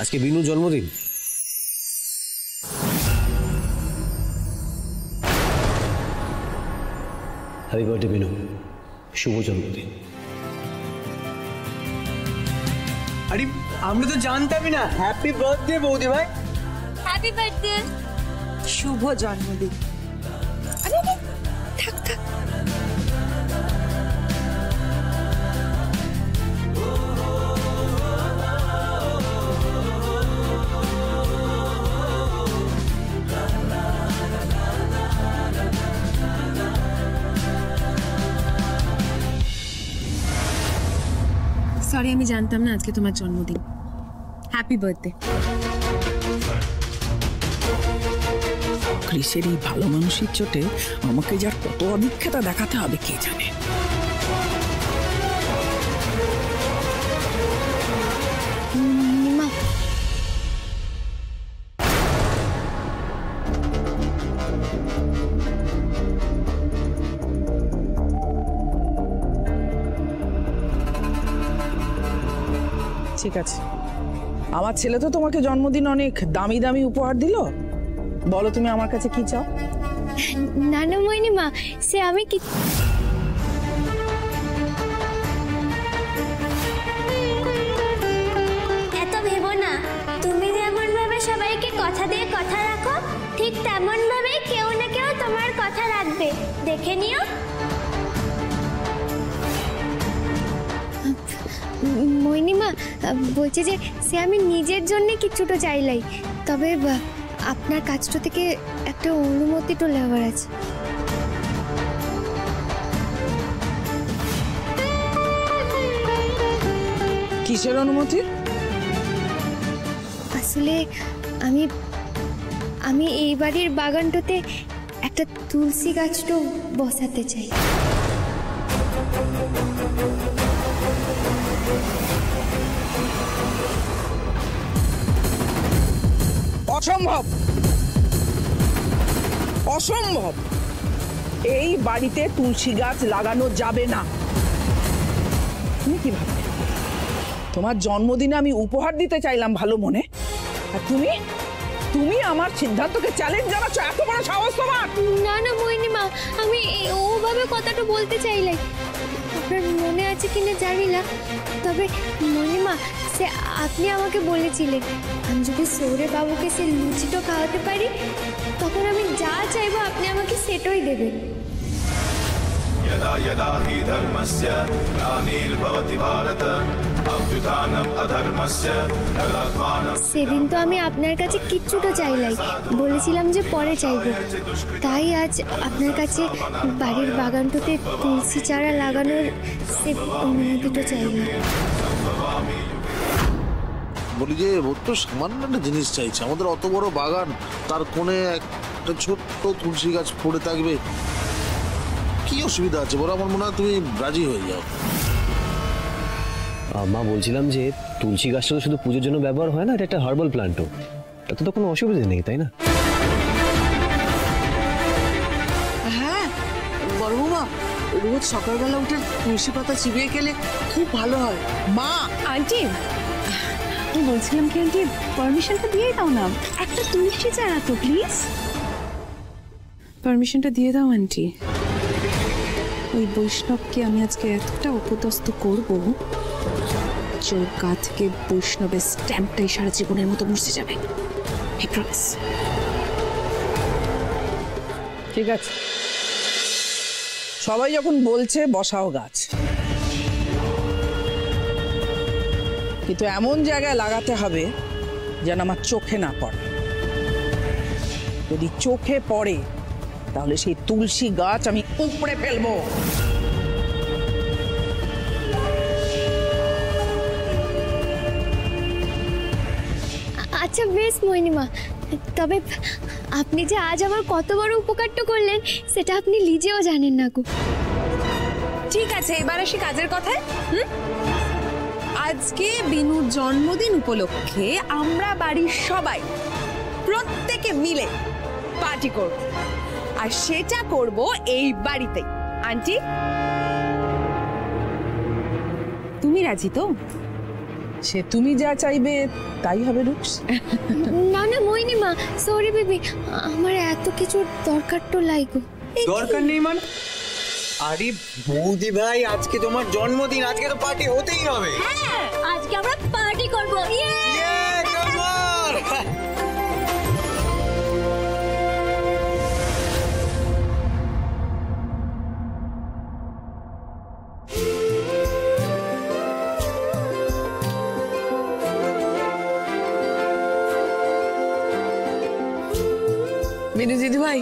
আজকে বিনুর জন্মদিন। Happy birthday Binu, শুভ জন্মদিন। আরে আমরা তো জানতামই না। হ্যাপি বার্থডে বৌদি ভাই। হ্যাপি বার্থডে, শুভ জন্মদিন। আরে থাক থাক, সরি, আমি জানতাম না আজকে তোমার জন্মদিন। Happy birthday. ক্রিসের এই ভালো মানুষের চোটে আমাকে যার কত অভিজ্ঞতা দেখাতে হবে কে জানে। মা ঠিক আছে, আমার ছেলে তো তোমাকে জন্মদিন অনেক দামি দামি উপহার দিল। বলো তুমি আমার কাছে কি চাও? নানু মইনি মা, সে আমি কি এত ভেবো না। তুমি যেমন ভাবে সবাইকে কথা দিয়ে কথা রাখো, ঠিক তেমন ভাবে কেউ না কেউ তোমার কথা রাখবে, দেখে নিও। মইনিমা বলছে যে সে আমি নিজের জন্য কিছুটা চাইলাই, তবে আপনার কাজটা থেকে একটা অনুমতি তো নেওয়ার আছে। কিসের অনুমতি? আসলে আমি এই বাড়ির বাগানটাতে একটা তুলসী গাছটা বসাতে চাই। অসম্ভব, অসম্ভব। এই বাড়িতে তুলসী গাছ লাগানো যাবে না। তুমি কি ভাবলে? তোমার জন্মদিনে আমি উপহার দিতে চাইলাম ভালো মনে, আর তুমি তুমি আমার সিদ্ধান্তকে চ্যালেঞ্জ জানাচ্ছ? এত বড় সাহস তোমার! না না মইনিমা, আমি ওভাবে কথাটা বলতে চাইলাই। আপনার মনে আছে কিনা জানি না, তবে মইনিমা সে আপনি আমাকে বলেছিলেন আমি যদি সৌরে বাবুকে সে লুচিটা খাওয়াতে পারি, তখন আমি যা চাইবো আপনি আমাকে সেটাই দেবেন। यदा यदा हि धर्मस्य ग्लानिर्भवति भारत अभ्युत्थानम् अधर्मस्य तदात्मानं। সেদিন তো আমি আপনার কাছে কিচ্ছুটা চাইলাই, বলেছিলাম যে পরে চাইবো। তাই আজ আপনার কাছে বাড়ির বাগানটাতে তুলসী চারা লাগানোর সে অনুমতিটা চাইলাম। বলি যে ওর তো সামান্য একটা জিনিস চাইছে, আমাদের অত বড় বাগান, তার কোণে একটা ছোট্ট তুলসী গাছ পড়ে থাকবে, কি অসুবিধা আছে বলো? আমার মনে হয় তুমি রাজি হয়ে যাও। মা বলছিলাম যে তুলসী গাছটা তো শুধু পুজোর জন্য ব্যবহার হয় না, এটা একটা হার্বাল প্ল্যান্টও, তাতে তো কোনো অসুবিধা নেই, তাই না? হ্যাঁ বড় বৌমা, রোজ সকালবেলা উঠে তুলসী পাতা চিবিয়ে গেলে খুব ভালো হয়। মা আন্টি, আমি বলছিলাম কি আন্টি, পারমিশনটা দিয়ে দাও না, একটা তুলসী চারা তো প্লিজ। পারমিশনটা দিয়ে দাও আন্টি। ওই বৈষ্ণবকে আমি আজকে এতটা অপদস্থ করবো যে ওর গা থেকে বৈষ্ণবের স্ট্যাম্পটাই সারা জীবনের মতো মুছে যাবে। I promise. ঠিক আছে, সবাই যখন বলছে বসাও গাছ, কিন্তু এমন জায়গায় লাগাতে হবে যেন আমার চোখে না পড়ে। যদি চোখে পড়ে তাহলে সেই তুলসী গাছ আমি উপড়ে ফেলবো। আচ্ছা বেশ মইনিমা, তবে আপনি যে আজ আমার কত বড় উপকারটা করলেন সেটা আপনি নিজেও জানেন না গো। ঠিক আছে, এবার আসি কাজের কথায়। আজকে বিনুর জন্মদিন উপলক্ষে আমরা বাড়ির সবাই প্রত্যেকে মিলে পার্টি করব, আর সেটা করব এই বাড়িতেই। আন্টি তুমি রাজি তো? সে তুমি যা চাইবে তাই হবে রুক্স। না না মোহিনী মা, সরি বেবি, আমার এত কিছু দরকার তো লাইগো। দরকার নেই মানে? আরে বৌদি ভাই, আজকে তোমার জন্মদিন, আজকে তো পার্টি হতেই হবে। হ্যাঁ, আজকে আমরা পার্টি করব। ইয়ে! মিনু দিদি ভাই,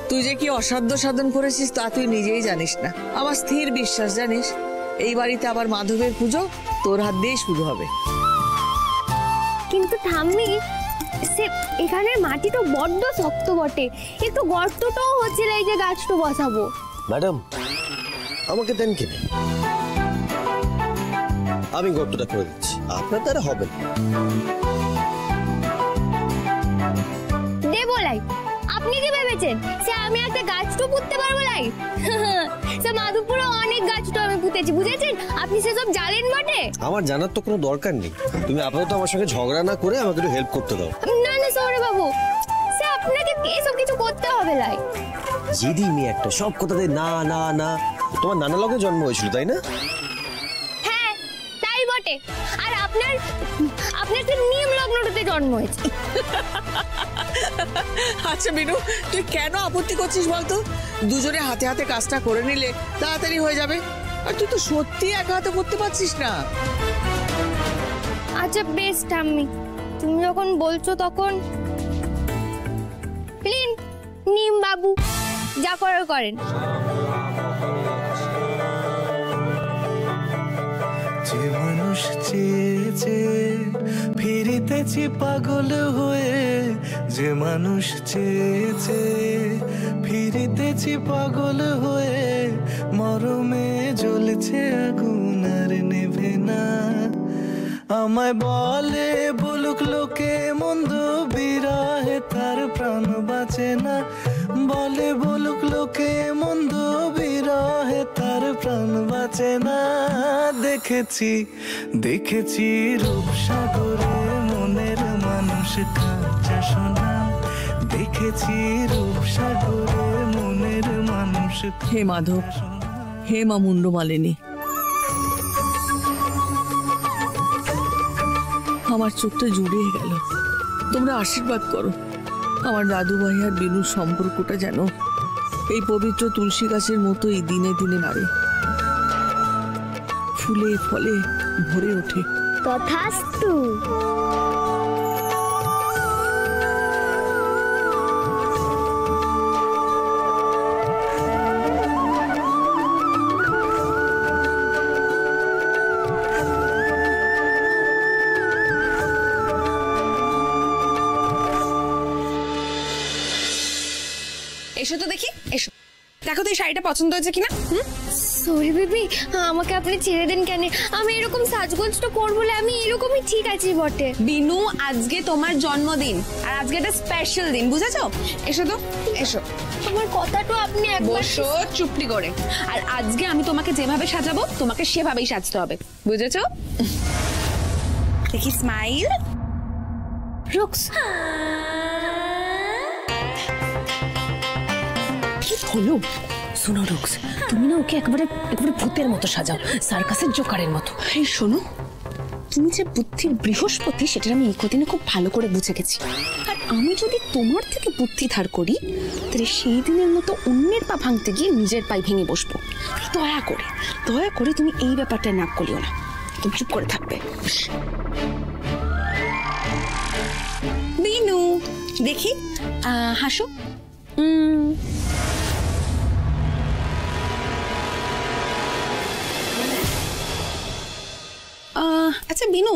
তুই যে কি অসাধ্য সাধন করেছিস তা তুই নিজেই জানিস না। আমার স্থির বিশ্বাস, জানিস এই বাড়িতে আবার মাধবের পুজো তোর হাত দিয়েই শুরু হবে। কিন্তু ঠাম্মি, সে এখানের মাটি তো বড্ড শক্ত বটে, একটু গর্তটাও হচ্ছে না এই যে গাছটা বসাবো। ম্যাডাম, আমাকে দেন কিনে, আমি গর্তটা করে দিচ্ছি, আপনার দ্বারা হবে না। দেবো লাই, আপনি কি ভেবেছেন সে আমি একটা গাছটা পুঁততে পারবো লাই? সে মাধবপুরে অনেক গাছটা আমি পুঁতেছি, বুঝেছেন? আপনি সেসব জানেন বটে। আমার জানার তো কোনো দরকার নেই, তুমি আপাতত আমার সঙ্গে ঝগড়া না করে আমাকে একটু হেল্প করতে দাও। না না সৌরভ বাবু, সে আপনাকে এসব কিছু করতে হবে লাই। জিদি মেয়ে একটা, সব কথাতে না না না। তোমার নানা লগে জন্ম হয়েছিল তাই না? হ্যাঁ তাই বটে, আর আপনার তো নিয়ম লগ্নটাতে জন্ম হয়েছে। আচ্ছা মিনু, তুই কেন আপত্তি করছিস বলতো? দুজনে হাতে হাতে কাজটা করে নিলে তাড়াতাড়ি হয়ে যাবে। আর তুই তো সত্যি একা হাতে করতে পারছিস না। আচ্ছা বেশ ঠাম্মি, তুমি যখন বলছো তখন প্লিন নিম বাবু যা করার করেন। যে মানুষ চেয়েছে ফিরিতেছি পাগল হয়ে, যে মানুষ চেয়েছে ফিরিতেছি পাগল হয়ে, মরমে জ্বলছে আগুন আর নেভে না। আমায় বলে বলুক লোকে মন্দ, বিরহে তার প্রাণ বাঁচে না। বলে বলুক লোকে মন্দ, বিরহে তার প্রাণ বাঁচে না। দেখেছি দেখেছি রূপসাগরে মনের মানুষ কাঁচা সোনা। দেখেছি রূপসাগরে মনের মানুষ। হে মাধব, হে মা মুন্ড মালিনী, আমার চোখটা জুড়িয়ে গেল। তোমরা আশীর্বাদ করো আমার দাদু ভাই আর বিনুর সম্পর্কটা যেন এই পবিত্র তুলসী গাছের মতোই দিনে দিনে বাড়ে, ফুলে ফলে ভরে ওঠে। তথাস্তু। এসো তো দেখি, এসো দেখো তো এই শাড়িটা পছন্দ হয়েছে কিনা। সরি বেবি, আমাকে আপনি ছেড়ে দেন কেন? আমি এরকম সাজগোজটা করবো বলে আমি এরকমই ঠিক আছি বটে। বিনু, আজকে তোমার জন্মদিন আর আজকে একটা স্পেশাল দিন, বুঝেছো? এসো তো, এসো। আমার কথাটা আপনি একবার বসো চুপটি করে। আর আজকে আমি তোমাকে যেভাবে সাজাবো তোমাকে সেভাবেই সাজতে হবে, বুঝেছো? দেখি স্মাইল। রুক্স, কি হলো? শোনো রুক্স, তুমি না ওকে একেবারে ভূতের মতো সাজাও, সার্কাসের জোকারের মতো। এই শোনো, তুমি যে বুদ্ধির বৃহস্পতি সেটা আমি এই কদিনে খুব ভালো করে বুঝে গেছি। আর আমি যদি তোমার থেকে বুদ্ধি ধার করি তাহলে সেই দিনের মতো অন্যের পা ভাঙতে গিয়ে নিজের পায়ে ভেঙে বসবো। দয়া করে তুমি এই ব্যাপারটা নাক করিও না, তুমি চুপ করে থাকবে। বিনু, দেখি হাসো। আচ্ছা বিনু,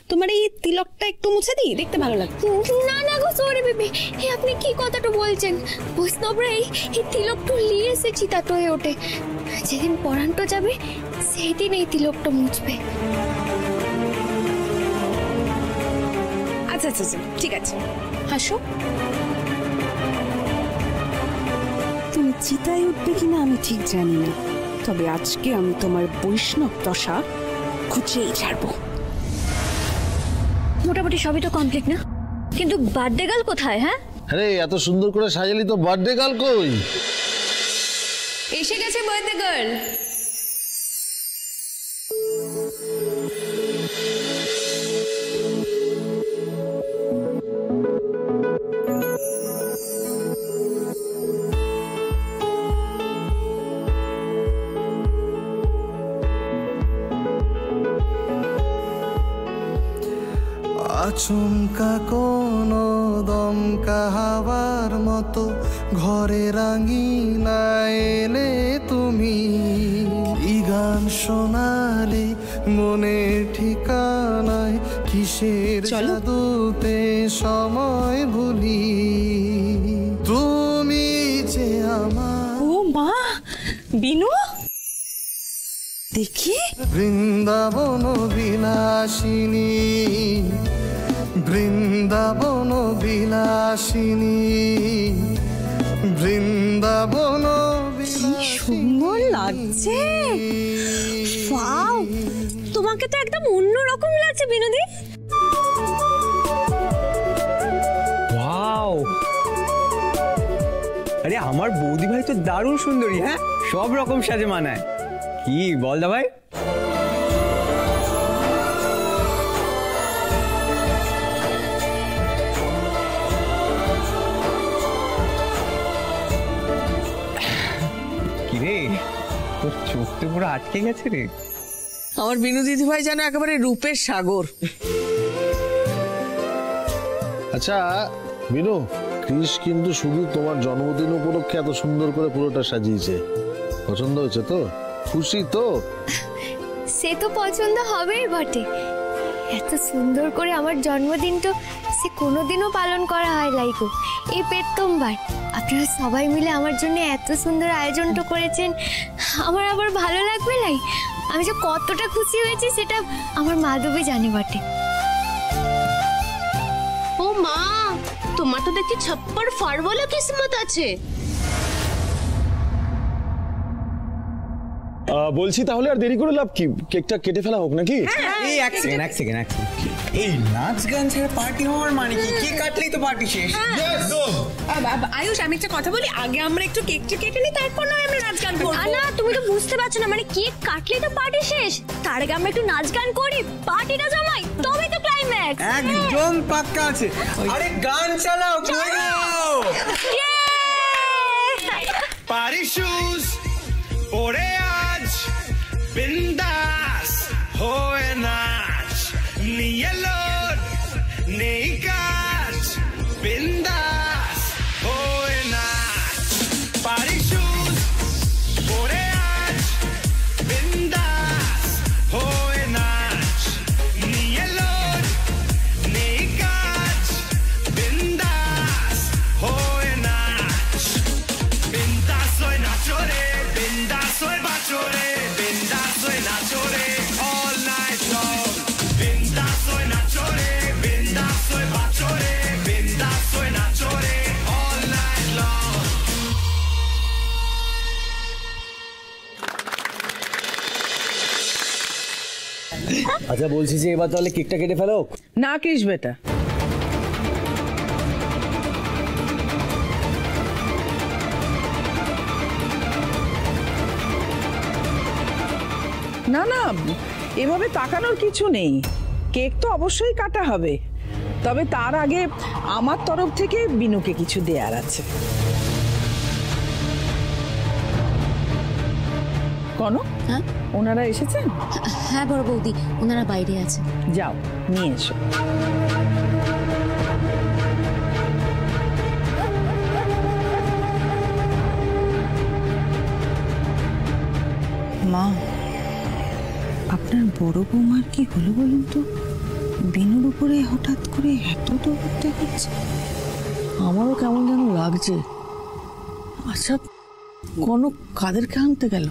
তোমার এই তিলকটা একটু মুছে দিই, দেখতে ভালো লাগবে। না না গো সরি বেবি, আপনি কি কথাটা বলছেন? বৈষ্ণবরা এই তিলকটা নিয়ে এসেছি তাতে হয়ে ওঠে, যেদিন পরানটা যাবে সেই দিন এই তিলকটা মুছবে। আচ্ছা আচ্ছা ঠিক আছে, হাসো। তুমি চিতায় উঠবে কিনা আমি ঠিক জানি না, তবে আজকে আমি তোমার বৈষ্ণব দশা খুঁজেই ছাড়বো। মোটামুটি সবই তো কমপ্লিট না, কিন্তু বার্থডে গার্ল কোথায়? হ্যাঁ আরে এত সুন্দর করে সাজালি তো বার্থডে গার্ল কই? এসে গেছে বার্থডে গার্ল। আচমকা কোনো দমকা হাওয়ার মতো ঘরে রাঙিনা এলে তুমি, ই গান শোনালে মনে ঠিকানায় কিসের জাদুতে সময় ভুলি, তুমি যে আমার। ও মা, বিনু দেখি। বৃন্দাবন বিলাসিনী, বৃন্দাবন বিলাসিনী, বৃন্দাবন কি সুন্দর লাগছে। ওয়াও, তোমাকে তো একদম অন্যরকম লাগছে বিনোদি। ওয়াও, আরে আমার বৌদি ভাই তো দারুণ সুন্দরী। হ্যাঁ, সব রকম সাজে মানায়। কি বল দা ভাই? কিরে, তোর চোখতে পুরো আটকে গেছে রে। আমার বিনু দিদি ভাই যেন একেবারে রূপের সাগর। আচ্ছা বিনু, ক্রিস কিন্তু শুধু তোমার জন্মদিন উপলক্ষে এত সুন্দর করে পুরোটা সাজিয়েছে, পছন্দ হয়েছে তো? খুশি তো? সে তো পছন্দ হবেই বটে। এত সুন্দর করে আমার জন্মদিন তো সে কোনোদিনও পালন করা হয় লাইকো, এই প্রথমবার। আপনারা সবাই মিলে আমার জন্য এত সুন্দর আয়োজনটা করেছেন, আমার আবার ভালো লাগবে লাই। আমি যে কতটা খুশি হয়েছি সেটা আমার মাধবী জানে বটে। ও মা, তোমার তো দেখছি ছপ্পর ফাড়ওয়ালা কিসমত আছে। বলছি তাহলে আর দেরি করে লাভ কি, কেকটা কেটে ফেলা হোক নাকি? এই এক সেকেন্ড। এই নাচ গান ছেড়ে পার্টি হওয়ার মানে কি? কেক কাটলেই তো পার্টি শেষ। আয়ুষ, আমি একটা কথা বলি, আগে আমরা একটু কেকটা কেটে নিই, তারপর নয় আমরা নাচ গান করব। না, তুমি তো বুঝতে পারছো না, মানে কেক কাটলেই তো পার্টি শেষ, তার আগে আমরা একটু নাচ গান করি, পার্টিটা জমাই, তবে তো ক্লাইম্যাক্স। একদম পাক্কা আছে। আরে গান চালাও। পারি শুজ পরে আজ বিন্দাস হয়ে নাচ, নিয়ে লোড নেই কাজ, বিন্দাস হয়ে নাচ। পারি শুজ পরে আজ বিন্দাস হয়ে নাচ, নিয়ে লোড নেই কাজ, বিন্দাস হয়ে নাচ। বিন্দাস হয়ে নাচো রে, বিন্দাস হয়ে বাঁচো রে, বিন্দাস হয়ে নাচো রে all night long। বিন্দাস হয়ে নাচো রে, বিন্দাস হয়ে বাঁচো রে, বিন্দাস হয়ে নাচো রে all night long। আচ্ছা বলছি যে এবার তাহলে কেকটা কেটে ফেলো। না কৃষ বেটা, না না, এভাবে তাকানোর কিছু নেই। কেক তো অবশ্যই কাটা হবে, তবে তার আগে আমার তরফ থেকে বিনুকে কিছু দেয়ার আছে। কনো, হ্যাঁ ওনারা এসেছেন? হ্যাঁ বড় বৌদি, ওনারা বাইরে আছে। যাও নিয়ে এসো। মা, আপনার বড় বৌমার কি হলো বলুন তো? বিনুর উপরে হঠাৎ করে এত দৌড় দেখাচ্ছে। আমারও কেমন যেন লাগছে। আচ্ছা, কোনো কাদেরকে আনতে গেল?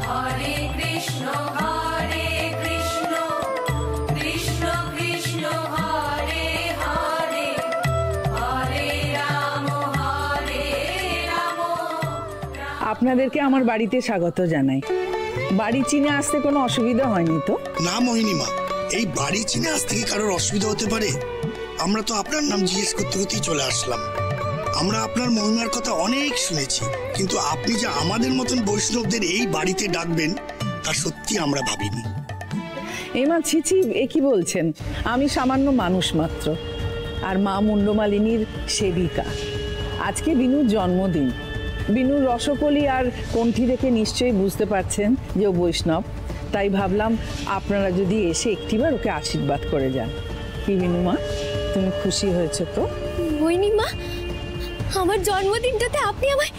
Hare Krishna আপনাদেরকে আমার বাড়িতে স্বাগত জানাই। বাড়ি চিনে আসতে কোনো অসুবিধা হয়নি তো? না মোহিনীমা, এই বাড়ি চিনে আসতে কি কারোর অসুবিধা হতে পারে? আমরা তো আপনার নাম জিজ্ঞেস করতে করতেই চলে আসলাম। আমরা আপনার মহিমার কথা অনেক শুনেছি, কিন্তু আপনি যে আমাদের মতন বৈষ্ণবদের এই বাড়িতে ডাকবেন তা সত্যি আমরা ভাবিনি। এমা ছিছি, এ কি বলছেন? আমি সামান্য মানুষ মাত্র, আর মা মুন্ডমালিনীর সেবিকা। আজকে বিনুর জন্মদিন। বিনুর রসকলি আর কণ্ঠী দেখে নিশ্চয়ই বুঝতে পারছেন যে ও বৈষ্ণব। তাই ভাবলাম আপনারা যদি এসে একটিবার ওকে আশীর্বাদ করে যান। কি বিনুমা, তুমি খুশি হয়েছো তো? মা, আমার জন্মদিনটাতে আপনি আমায়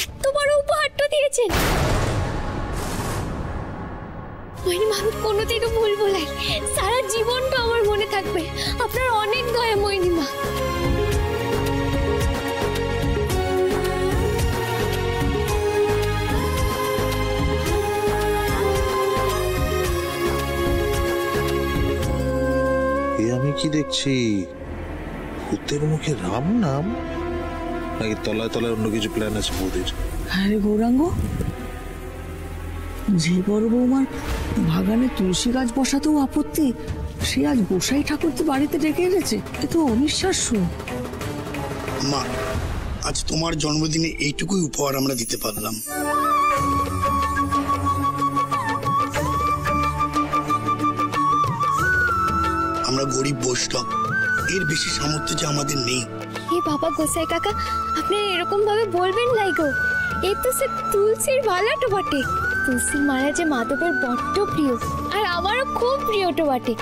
এত বড় উপহারটা দিয়েছেন। মা, আমি কোনোদিনও ভুলবো না, সারা জীবনটা আমার মনে থাকবে। আপনার অনেক দয়া মা। আমি কি দেখছি? ভূতের মুখে রাম নাম, নাকি তলায় তলায় অন্য কিছু প্ল্যান আছে বৌদির? আরে গৌরাঙ্গ, যে বড় বৌমার বাগানে তুলসী গাছ বসাতেও আপত্তি, সে আজ গোসাই ঠাকুরকে বাড়িতে ডেকে এনেছে। এ তো অবিশ্বাস্য। মা, আজ তোমার জন্মদিনে এইটুকুই উপহার আমরা দিতে পারলাম। আমরা গরিব বৈষ্ণব, এর বেশি সামর্থ্য যে আমাদের নেই। এ বাবা গোসাই কাকা, আপনি এরকম ভাবে বলবেন লাই গো। এই তো সে তুলসীর মালাটো বটে। তুলসীর মালা যে মাধবের বড্ড প্রিয়, আর আমারও খুব প্রিয়টো বটে।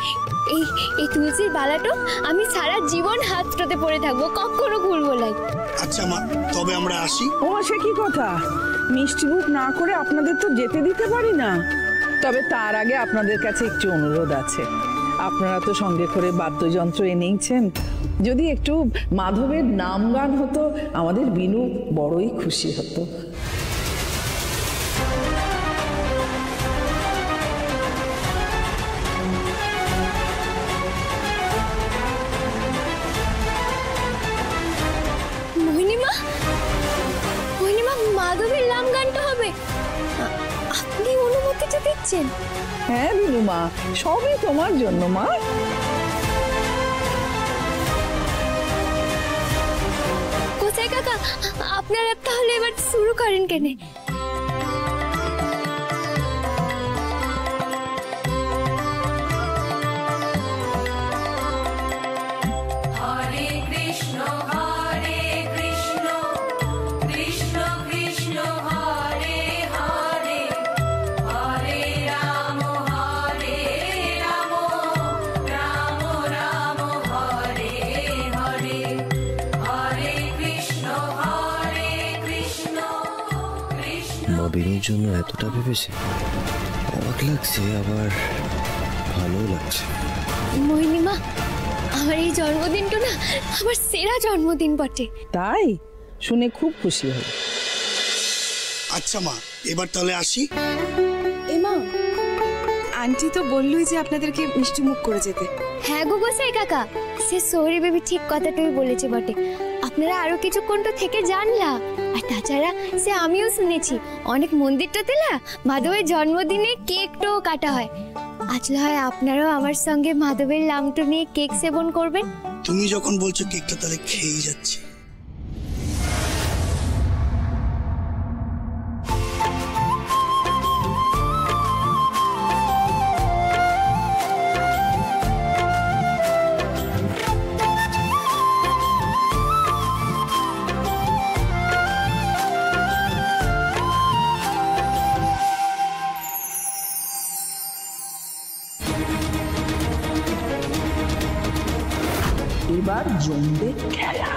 এই তুলসীর মালাটো আমি সারা জীবন হাতটাতে পরে থাকবো, কখনো ভুলবো না। আচ্ছা মা, তবে আমরা আসি। ও সে কি কথা, মিষ্টি মুখ না করে আপনাদের তো যেতে দিতে পারি না। তবে তার আগে আপনাদের কাছে একটু অনুরোধ আছে। আপনারা তো সঙ্গে করে বাদ্যযন্ত্র এনেইছেন, যদি একটু মাধবের নাম গান হতো আমাদের বিনু বড়ই খুশি হতো। মহিনীমা, মাধবের নাম গানটা হবে? আপনি অনুমতিটা দিচ্ছেন? হ্যাঁ বিনু মা, সবই তোমার জন্য মা। কোথায় কাকা, আপনারা তাহলে এবার শুরু করেন কেন? বিনুর জন্য এতটা ভেবেছে, অবাক লাগছে আবার ভালো লাগছে। মহিনীমা, আমার এই জন্মদিনটা না আমার সেরা জন্মদিন বটে। তাই শুনে খুব খুশি হল। আচ্ছা মা, এবার তাহলে আসি। এমা, আন্টি তো বললই যে আপনাদেরকে মিষ্টি মুখ করে যেতে। হ্যাঁ গো গোসাই কাকা, সে সৌরি বেবি ঠিক কথাটাই বলেছে বটে। আপনারা আরো কিছুক্ষণ তো থেকে জানলা। আর তাছাড়া সে আমিও শুনেছি অনেক মন্দিরটাতে না মাধবের জন্মদিনে কেকটাও কাটা হয়। আজ হয় আপনারাও আমার সঙ্গে মাধবের নামটা নিয়ে কেক সেবন করবেন। তুমি যখন বলছো কেকটা, তাহলে খেয়েই যাচ্ছি। এবার জমবে খেলা।